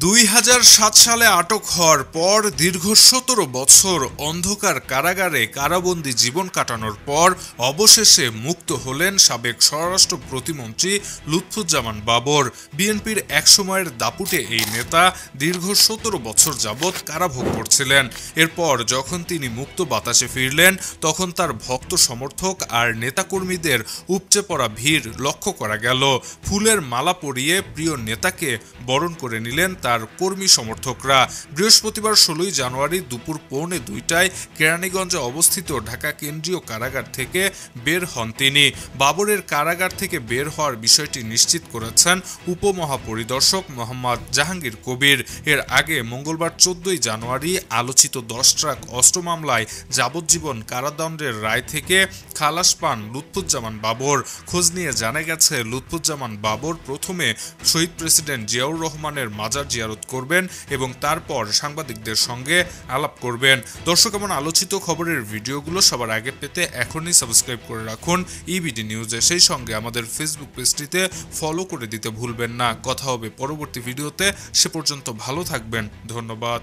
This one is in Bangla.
2007 সালে আটক হওয়ার পর দীর্ঘ 17 বছর অন্ধকার কারাগারে কারাবন্দী জীবন কাটানোর পর অবশেষে মুক্ত হলেন সাবেক স্বরাষ্ট্র প্রতিমন্ত্রী লুৎফুজ্জামান বাবর। বিএনপির একসময়ের দাপুটে এই নেতা দীর্ঘ 17 বছর যাবৎ কারাভোগ করছিলেন। এরপর যখন তিনি মুক্ত বাতাসে ফিরলেন, তখন তার ভক্ত সমর্থক আর নেতাকর্মীদের উপচে পড়া ভিড় লক্ষ্য করা গেল। ফুলের মালা পরিয়ে প্রিয় নেতাকে বরণ করে নিলেন তার কর্মী সমর্থকরা। বৃহস্পতিবার 16 জানুয়ারি দুপুর 1:45টায় কেরানীগঞ্জে অবস্থিত ঢাকা কেন্দ্রীয় কারাগার থেকে বের হন তিনি। বাবরের কারাগার থেকে বের হওয়ার বিষয়টি নিশ্চিত করেছেন উপমহাপরিদর্শক মোহাম্মদ জাহাঙ্গীর কবির। এর আগে মঙ্গলবার 14 জানুয়ারি আলোচিত 10 ট্রাক অস্ত্র মামলায় যাবজ্জীবন কারাদণ্ডের রায় থেকে খালাস পান লুৎফুজ্জামান বাবর। খোঁজ নিয়ে জানা গেছে, লুৎফুজ্জামান বাবর প্রথমে শহীদ প্রেসিডেন্ট জিয়াউর রহমানের মাজার জিয়ারত করবেন এবং তারপর সাংবাদিকদের সঙ্গে আলাপ করবেন। দর্শক, এমন আলোচিত খবরের ভিডিওগুলো সবার আগে পেতে এখনই সাবস্ক্রাইব করে রাখুন ইবিডি নিউজে। সেই সঙ্গে আমাদের ফেসবুক পেজটিতে ফলো করে দিতে ভুলবেন না। কথা হবে পরবর্তী ভিডিওতে। সে পর্যন্ত ভালো থাকবেন। ধন্যবাদ।